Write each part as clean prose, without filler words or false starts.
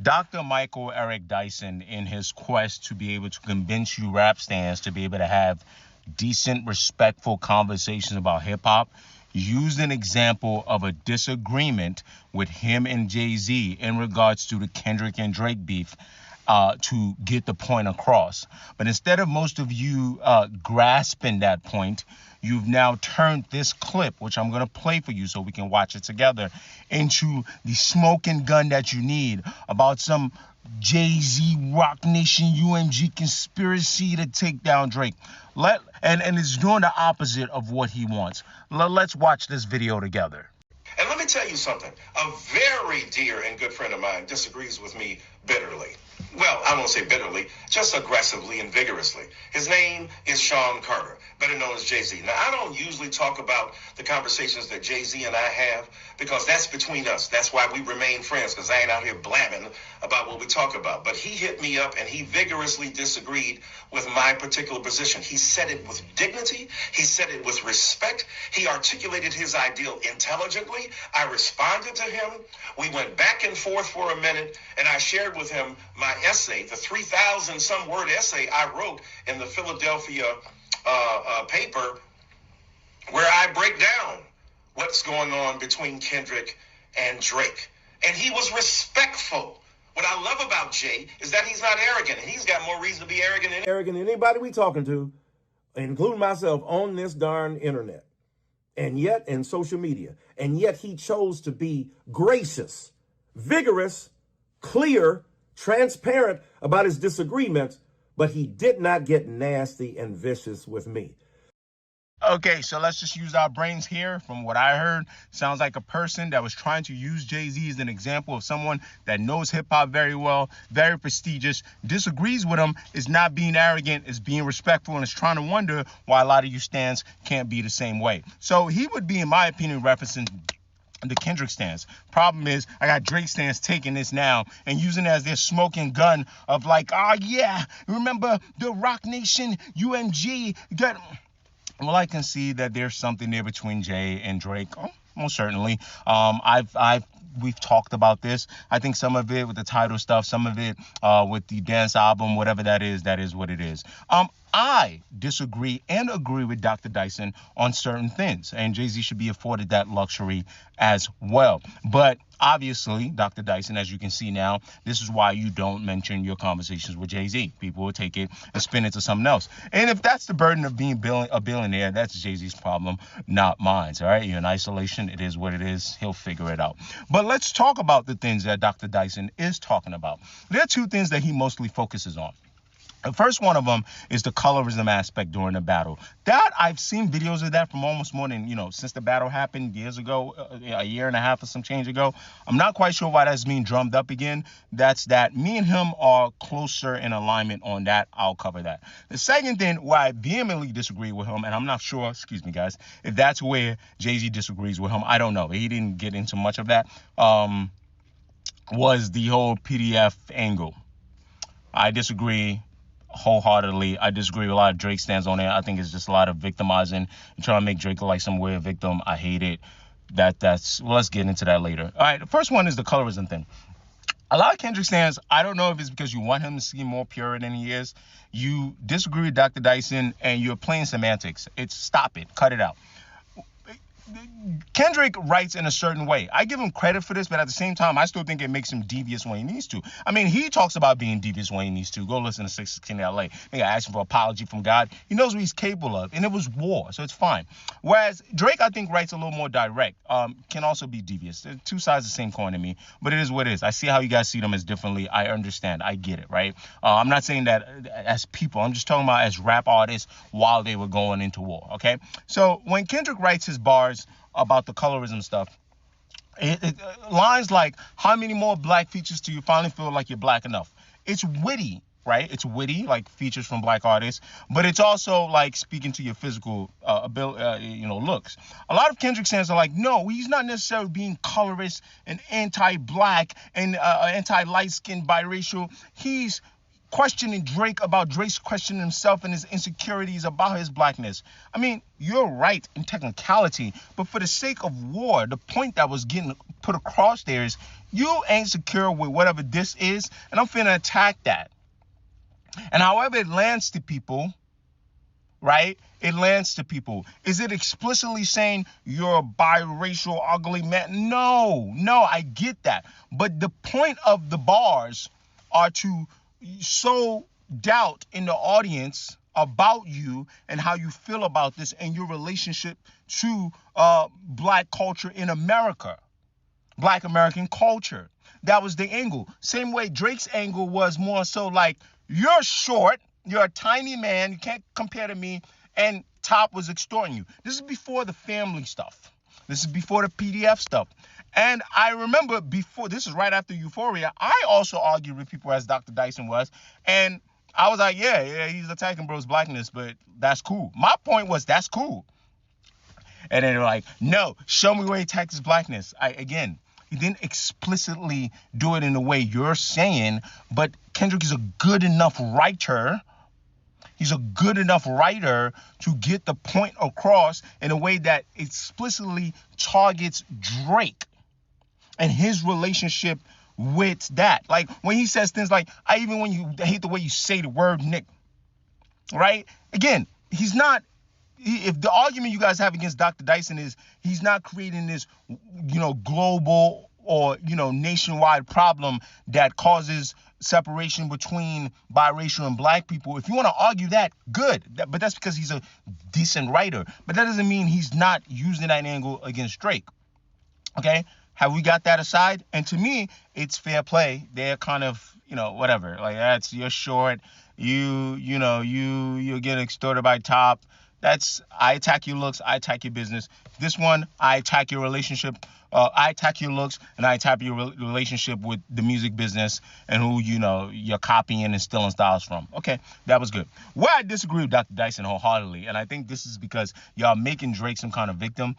Dr. Michael Eric Dyson, in his quest to be able to convince you rap stans to be able to have decent, respectful conversations about hip hop, used an example of a disagreement with him and Jay-Z in regards to the Kendrick and Drake beef to get the point across. But instead of most of you grasping that point, you've now turned this clip, which I'm going to play for you so we can watch it together, into the smoking gun that you need about some Jay-Z, Rock Nation, UMG conspiracy to take down Drake. And it's doing the opposite of what he wants. Let's watch this video together. And let me tell you something. A very dear and good friend of mine disagrees with me bitterly. Well, I won't say bitterly, just aggressively and vigorously. His name is Sean Carter, better known as Jay-Z. Now, I don't usually talk about the conversations that Jay-Z and I have because that's between us. That's why we remain friends, because I ain't out here blabbing about what we talk about. But he hit me up and he vigorously disagreed with my particular position. He said it with dignity. He said it with respect. He articulated his ideal intelligently. I responded to him. We went back and forth for a minute, and I shared with him my essay, the 3,000 some word essay I wrote in the Philadelphia paper, where I break down what's going on between Kendrick and Drake. And he was respectful. What I love about Jay is that he's not arrogant, and he's got more reason to be arrogant than anybody we talking to, including myself, on this darn internet, and yet in social media. And yet he chose to be gracious, vigorous, clear, transparent about his disagreements, but he did not get nasty and vicious with me. Okay, so let's just use our brains here. From what I heard, sounds like a person that was trying to use Jay-Z as an example of someone that knows hip-hop very well, very prestigious, disagrees with him, is not being arrogant, is being respectful, and is trying to wonder why a lot of you stans can't be the same way. So he would be, in my opinion, referencing the Kendrick stance. Problem is, I got Drake stance taking this now and using it as their smoking gun of like, oh yeah, remember the Rock Nation, UMG, well, I can see that there's something there between Jay and Drake. Oh, most certainly. We've talked about this. I think some of it with the title stuff, some of it with the dance album, whatever that is what it is. I disagree and agree with Dr. Dyson on certain things, and Jay-Z should be afforded that luxury as well. But obviously, Dr. Dyson, as you can see now, this is why you don't mention your conversations with Jay-Z. People will take it and spin it to something else. And if that's the burden of being a billionaire, that's Jay-Z's problem, not mine. All right, you're in isolation. It is what it is. He'll figure it out. But let's talk about the things that Dr. Dyson is talking about. There are two things that he mostly focuses on. The first one of them is the colorism aspect during the battle. That I've seen videos of that from almost more than, since the battle happened years ago, a year and a half or some change ago. I'm not quite sure why that's being drummed up again. That's that. Me and him are closer in alignment on that. I'll cover that. The second thing why I vehemently disagree with him, and I'm not sure, excuse me guys, if that's where Jay-Z disagrees with him. I don't know. He didn't get into much of that. Was the whole PDF angle. I disagree wholeheartedly. I disagree with a lot of Drake stands on there. I think it's just a lot of victimizing and trying to make Drake look like some weird victim. I hate it. Well, let's get into that later. All right, the first one is the colorism thing. A lot of Kendrick stands, I don't know if it's because you want him to seem more pure than he is. You disagree with Dr. Dyson and you're playing semantics. Stop it. Cut it out. Kendrick writes in a certain way. I give him credit for this, but at the same time, I still think it makes him devious when he needs to. I mean, he talks about being devious when he needs to. Go listen to 616 LA. Nigga asking for apology from God. He knows what he's capable of, and it was war, so it's fine. Whereas Drake, I think, writes a little more direct. Can also be devious. They're two sides of the same coin to me, but it is what it is. I see how you guys see them as differently. I understand. I get it, right? I'm not saying that as people. I'm just talking about as rap artists while they were going into war, okay? So when Kendrick writes his bars about the colorism stuff, lines like, how many more black features do you finally feel like you're black enough? It's witty, right? It's witty, like features from black artists, but it's also like speaking to your physical looks. A lot of Kendrick fans are like, no, he's not necessarily being colorist and anti-black and anti-light-skinned biracial. He's questioning Drake about Drake's questioning himself and his insecurities about his blackness. I mean, you're right in technicality, but for the sake of war, the point that was getting put across there is You ain't secure with whatever this is, and I'm finna attack that. And however it lands to people, right? It lands to people. Is it explicitly saying you're a biracial, ugly man? No, I get that. But the point of the bars are to sow doubt in the audience about you and how you feel about this and your relationship to black culture in America, black American culture. That was the angle. Same way Drake's angle was more so like, you're short, you're a tiny man, you can't compare to me, and Top was extorting you. This is before the family stuff. This is before the PDF stuff. And I remember before, this is right after Euphoria, I also argued with people as Dr. Dyson was, and I was like, yeah, he's attacking bro's blackness, but that's cool. My point was, that's cool. And then they're like, no, show me where he attacked his blackness. Again, he didn't explicitly do it in the way you're saying, but Kendrick is a good enough writer. He's a good enough writer to get the point across in a way that explicitly targets Drake and his relationship with that. Like when he says things like, I hate the way you say the word Nick, right? Again, he's not, if the argument you guys have against Dr. Dyson is he's not creating this, global or, nationwide problem that causes separation between biracial and black people. If you want to argue that, good. But that's because he's a decent writer. But that doesn't mean he's not using that angle against Drake. Okay? Have we got that aside? And to me, it's fair play. They're kind of, whatever. Like, you're short. You're getting extorted by Top. I attack your looks, I attack your business. This one, I attack your relationship. I attack your looks, and I attack your relationship with the music business and who, you're copying and stealing styles from. Okay, that was good. Where I disagree with Dr. Dyson wholeheartedly, and I think this is because y'all making Drake some kind of victim.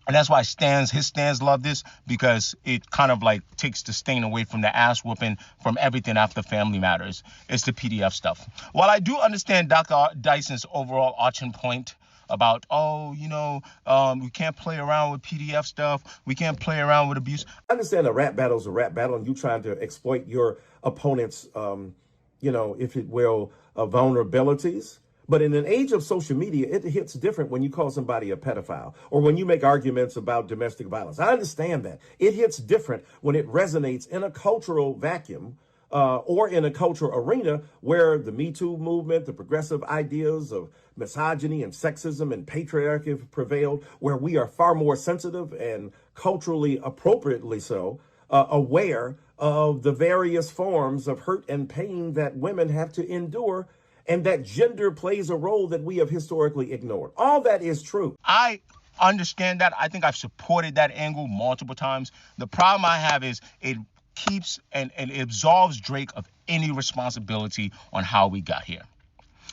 And that's why his stands love this, because it kind of like takes the stain away from the ass whooping from everything after Family Matters. It's the PDF stuff. While I do understand Dr. Dyson's overall arching point about, we can't play around with PDF stuff. We can't play around with abuse. I understand a rap battle is a rap battle and you trying to exploit your opponent's, if it will, vulnerabilities. But in an age of social media, it hits different when you call somebody a pedophile or when you make arguments about domestic violence. I understand that. It hits different when it resonates in a cultural vacuum or in a cultural arena where the Me Too movement, the progressive ideas of misogyny and sexism and patriarchy have prevailed, where we are far more sensitive and culturally appropriately so aware of the various forms of hurt and pain that women have to endure, and that gender plays a role that we have historically ignored. All that is true. I understand that. I think I've supported that angle multiple times. The problem I have is it keeps and it absolves Drake of any responsibility on how we got here.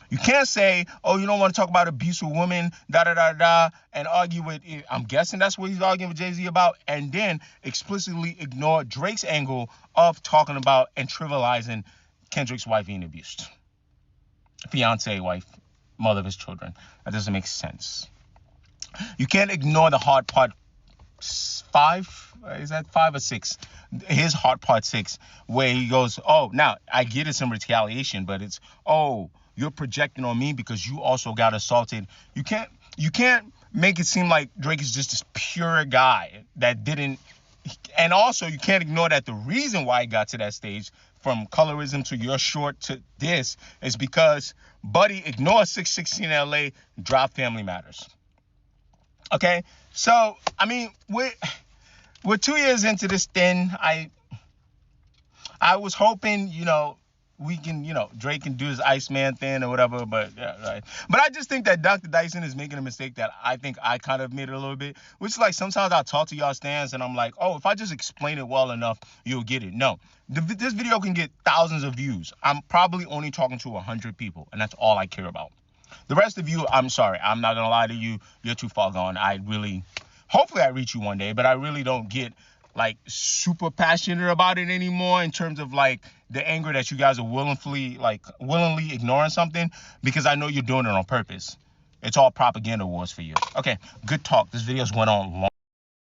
You can't say, oh, you don't want to talk about abuse with women, and argue with, I'm guessing that's what he's arguing with Jay-Z about, and then explicitly ignore Drake's angle of talking about and trivializing Kendrick's wife being abused. Fiance, wife, mother of his children. That doesn't make sense. You can't ignore the hard part 5. Is that 5 or 6? His hard part 6, where he goes, oh, now I get it's some retaliation, but it's, oh, you're projecting on me because you also got assaulted. You can't make it seem like Drake is just this pure guy that didn't. And also, you can't ignore that the reason why he got to that stage, from colorism to you're short to this, is because Buddy ignored 616 LA, dropped Family Matters. Okay? So, I mean, we're 2 years into this thing. I was hoping, we can, Drake can do his Iceman thing or whatever, but yeah, right. But I just think that Dr. Dyson is making a mistake that I think I kind of made a little bit, which is like sometimes I'll talk to y'all stands and I'm like, oh, if I just explain it well enough, you'll get it. No, this video can get thousands of views. I'm probably only talking to 100 people, and that's all I care about. The rest of you, I'm sorry. I'm not going to lie to you. You're too far gone. Hopefully I reach you one day, but I really don't get like super passionate about it anymore in terms of like the anger that you guys are willingly ignoring something, because I know you're doing it on purpose. It's all propaganda wars for you. Okay, good talk. This video's went on long.